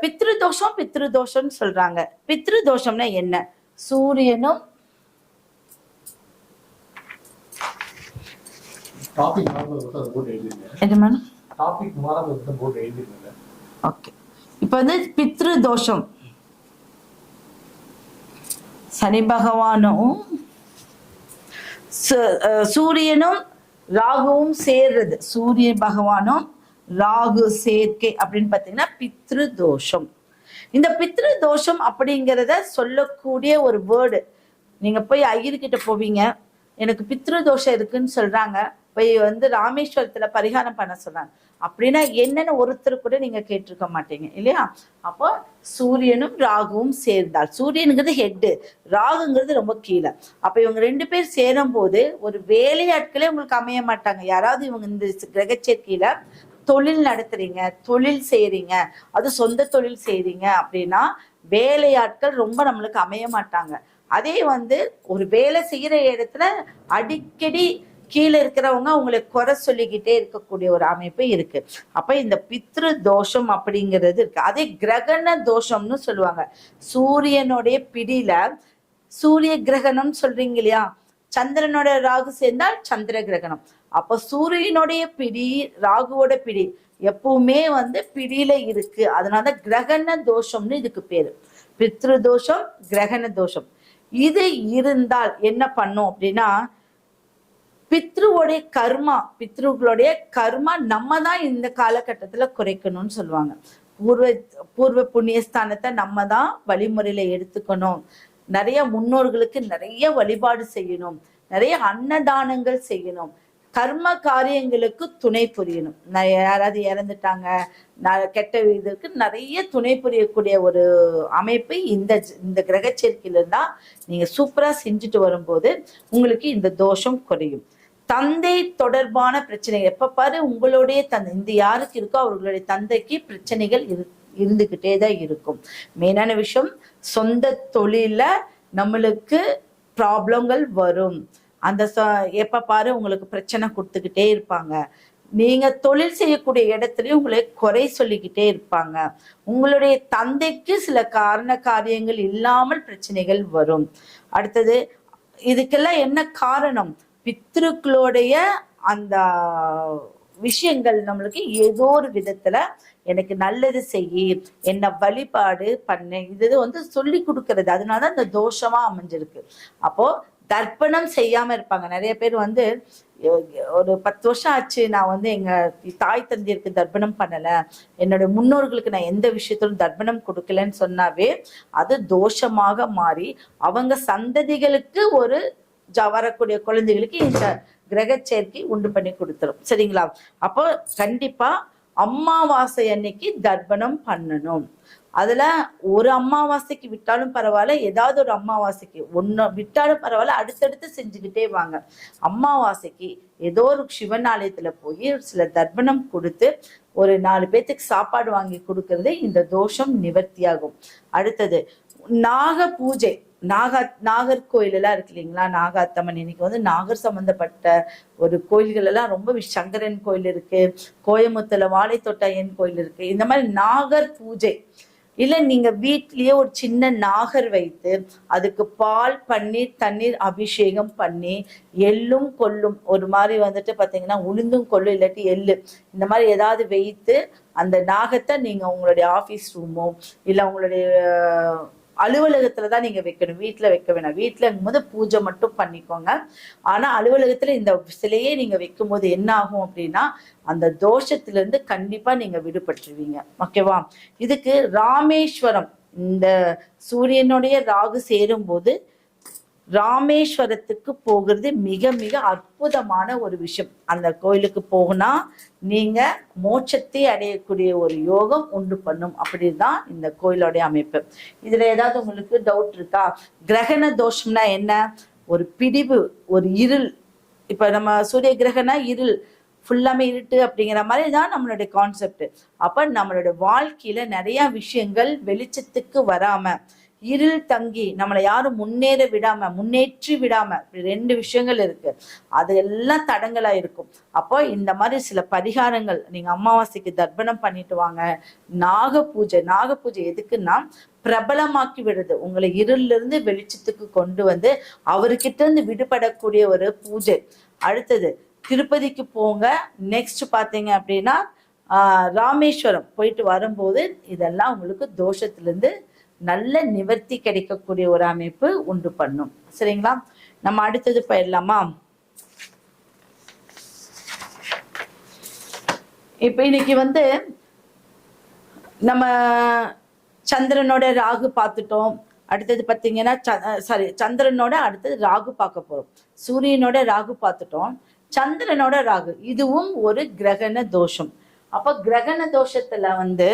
பித்ருதோஷம் சொல்றாங்க. பித்ருதோஷம்னா என்ன? சூரியனும் இப்ப வந்து பித்ருதோஷம் சனி பகவானும் சூரியனும் ராகுவும் சேர்றது, சூரிய பகவானும் ராகு சேர்க்கை அப்படின்னு பாத்தீங்கன்னா பித்ரு தோஷம். இந்த பித்ரு தோஷம் அப்படிங்கிறத சொல்லக்கூடிய ஒரு வேர்டு. நீங்க போய் ஐயர்கிட்ட போவீங்க, எனக்கு பித்ரு தோஷம் இருக்குன்னு சொல்றாங்க, போய் வந்து ராமேஸ்வரத்துல பரிகாரம் பண்ண சொல்றாங்க அப்படின்னா என்னன்னு ஒருத்தர் கூட நீங்க கேட்டிருக்க மாட்டீங்க இல்லையா? அப்போ சூரியனும் ராகுவும் சேர்ந்தால், சூரியனுங்கிறது ஹெட்டு, ராகுங்கிறது ரொம்ப கீழே. அப்ப இவங்க 2 பேர் சேரும் போது ஒரு வேலையாட்களே உங்களுக்கு அமைய மாட்டாங்க. யாராவது இவங்க இந்த கிரகச்சேர்க்கையில தொழில் நடத்துறீங்க, தொழில் செய்யறீங்க, அது சொந்த தொழில் செய்யறீங்க அப்படின்னா வேலையாட்கள் ரொம்ப நம்மளுக்கு அமைய மாட்டாங்க. அதே வந்து ஒரு வேலை செய்யற இடத்துல அடிக்கடி கீழே இருக்கிறவங்க உங்களை குறை சொல்லிக்கிட்டே இருக்கக்கூடிய ஒரு அமைப்பு இருக்கு. அப்ப இந்த பித்ரு தோஷம் அப்படிங்கிறது இருக்கு. அதே கிரகண தோஷம்னு சொல்லுவாங்க. சூரியனுடைய பிடியில சூரிய கிரகணம் சொல்றீங்க இல்லையா, சந்திரனோட ராகு சேர்ந்தால் சந்திர கிரகணம். அப்ப சூரியனுடைய பிடி ராகுவோட பிடி எப்பவுமே வந்து பிடியில இருக்கு. அதனால கிரகண தோஷம்னு இதுக்கு பேரு. பித்ரு தோஷம், கிரகண தோஷம். இது இருந்தால் என்ன பண்ணும் அப்படின்னா, பித்ருவோடைய கர்மா, பித்ருக்களுடைய கர்மா நம்ம தான் இந்த காலகட்டத்துல குறைக்கணும்னு சொல்லுவாங்க. பூர்வ புண்ணியஸ்தானத்தை நம்ம தான் வழிமுறையில எடுத்துக்கணும். நிறைய முன்னோர்களுக்கு நிறைய வழிபாடு செய்யணும், நிறைய அன்னதானங்கள் செய்யணும், கர்ம காரியங்களுக்கு துணை புரியணும். யாராவது இறந்துட்டாங்க, கெட்ட இதுக்கு நிறைய துணை புரியக்கூடிய ஒரு அமைப்பு இந்த கிரக சேர்க்கையில தான் நீங்க சூப்பரா செஞ்சுட்டு வரும்போது உங்களுக்கு இந்த தோஷம் குறையும். தந்தை தொடர்பான பிரச்சனைகள் எப்ப பாரு உங்களுடைய தந்தை, இந்த யாருக்கு இருக்கோ அவர்களுடைய தந்தைக்கு பிரச்சனைகள் இருந்துகிட்டே தான் இருக்கும். மெயினான விஷயம், சொந்த தொழில நம்மளுக்கு ப்ராப்ளங்கள் வரும். அந்த எப்ப பாரு உங்களுக்கு பிரச்சனை கொடுத்துக்கிட்டே இருப்பாங்க. நீங்க தொழில் செய்யக்கூடிய இடத்துலயும் உங்களை குறை சொல்லிக்கிட்டே இருப்பாங்க. உங்களுடைய தந்தைக்கு சில காரியங்கள் இல்லாமல் பிரச்சனைகள் வரும். அடுத்தது, இதுக்கெல்லாம் என்ன காரணம்? பித்ருக்களுடைய அந்த விஷயங்கள் நம்மளுக்கு ஏதோ ஒரு விதத்துல எனக்கு நல்லது செய்யி, என்ன வழிபாடு பண்ண, இது வந்து சொல்லி கொடுக்கறது. அதனாலதான் இந்த தோஷமா அமைஞ்சிருக்கு. அப்போ தர்ப்பணம் செய்யாம இருப்பாங்க நிறைய பேர். வந்து ஒரு 10 வருஷம் ஆச்சு நான் வந்து எங்க தாய் தந்தையருக்கு தர்ப்பணம் பண்ணல, என்னோட முன்னோர்களுக்கு நான் எந்த விஷயத்திலும் தர்ப்பணம் கொடுக்கலன்னு சொன்னாவே அது தோஷமாக மாறி அவங்க சந்ததிகளுக்கு ஒரு வரக்கூடிய குழந்தைகளுக்கு இந்த கிரக சேர்க்கை உண்டு பண்ணி கொடுத்துரும். சரிங்களா? அப்போ கண்டிப்பா அமாவாசை அன்னைக்கு தர்ப்பணம் பண்ணணும். அதுல ஒரு அமாவாசைக்கு விட்டாலும் பரவாயில்ல, ஏதாவது ஒரு அமாவாசைக்கு ஒன்னு விட்டாலும் பரவாயில்ல, அடுத்தடுத்து செஞ்சுக்கிட்டே வாங்க. அமாவாசைக்கு ஏதோ ஒரு சிவன் ஆலயத்துல போய் சில தர்ப்பணம் கொடுத்து ஒரு 4 பேத்துக்கு சாப்பாடு வாங்கி கொடுக்கறது இந்த தோஷம் நிவர்த்தியாகும். அடுத்தது, நாக பூஜை. நாகர் கோயில் எல்லாம் இருக்கு இல்லைங்களா, நாகாத்தம்மன். இன்னைக்கு வந்து நாகர் சம்பந்தப்பட்ட ஒரு கோயில்கள் எல்லாம் ரொம்ப, சங்கரன் கோயில் இருக்கு, கோயமுத்துல வாழைத்தோட்டையன் கோயில் இருக்கு. இந்த மாதிரி நாகர் பூஜை இல்ல, நீங்க வீட்லயே ஒரு சின்ன நாகர் வைத்து அதுக்கு பால் பன்னீர் தண்ணீர் அபிஷேகம் பண்ணி எள்ளும் கொள்ளும் ஒரு மாதிரி வந்துட்டு பாத்தீங்கன்னா உளுந்தும் கொள்ளும் இல்லாட்டி எள்ளு இந்த மாதிரி ஏதாவது வைத்து அந்த நாகத்தை நீங்க உங்களுடைய ஆபீஸ் ரூமோ இல்ல உங்களுடைய அலுவலகத்துலதான் நீங்க வைக்கணும். வீட்டுல வைக்க வேணாம். வீட்டுல இருக்கும்போது பூஜை மட்டும் பண்ணிக்கோங்க. ஆனா அலுவலகத்துல இந்த சிலையே நீங்க வைக்கும் போது என்ன ஆகும் அப்படின்னா அந்த தோஷத்துல இருந்து கண்டிப்பா நீங்க விடுபட்டுருவீங்க. ஓகேவா? இதுக்கு ராமேஸ்வரம், இந்த சூரியனுடைய ராகு சேரும் போது ராமேஸ்வரத்துக்கு போகிறது மிக மிக அற்புதமான ஒரு விஷயம். அந்த கோயிலுக்கு போகுனா நீங்க மோட்சத்தை அடையக்கூடிய ஒரு யோகம் உண்டு பண்ணும். அப்படிதான் இந்த கோயிலோடைய அமைப்பு. இதுல ஏதாவது உங்களுக்கு டவுட் இருக்கா? கிரகண தோஷம்னா என்ன? ஒரு பிடிவு, ஒரு இருள். இப்ப நம்ம சூரிய கிரகணா இருள், ஃபுல்லாமே இருட்டு அப்படிங்கிற மாதிரி தான் நம்மளுடைய கான்செப்ட். அப்ப நம்மளுடைய வாழ்க்கையில நிறைய விஷயங்கள் வெளிச்சத்துக்கு வராம இருள் தங்கி நம்மளை யாரும் முன்னேற விடாம, முன்னேற்றி விடாம, இப்படி 2 விஷயங்கள் இருக்கு. அது எல்லாம் தடங்களா இருக்கும். அப்போ இந்த மாதிரி சில பரிகாரங்கள் நீங்க அமாவாசைக்கு தர்ப்பணம் பண்ணிட்டு வாங்க. நாக பூஜை எதுக்குன்னா பிரபலமாக்கி விடுறது, உங்களை இருள்ல இருந்து வெளிச்சத்துக்கு கொண்டு வந்து அவர்கிட்ட இருந்து விடுபடக்கூடிய ஒரு பூஜை. அடுத்தது திருப்பதிக்கு போங்க. நெக்ஸ்ட் பாத்தீங்க அப்படின்னா ராமேஸ்வரம் போயிட்டு வரும்போது இதெல்லாம் உங்களுக்கு தோஷத்திலிருந்து நல்ல நிவர்த்தி கிடைக்கக்கூடிய ஒரு அமைப்பு உண்டு பண்ணும். சரிங்களா? நம்ம அடுத்தது போயிடலாமா? இப்ப இன்னைக்கு வந்து நம்ம சந்திரனோட ராகு பார்த்துட்டோம். அடுத்தது பார்த்தீங்கன்னா சந்திரனோட அடுத்தது ராகு பார்க்க போறோம். சூரியனோட ராகு பார்த்துட்டோம், சந்திரனோட ராகு இதுவும் ஒரு கிரகண தோஷம். அப்ப கிரகண தோஷத்துல வந்து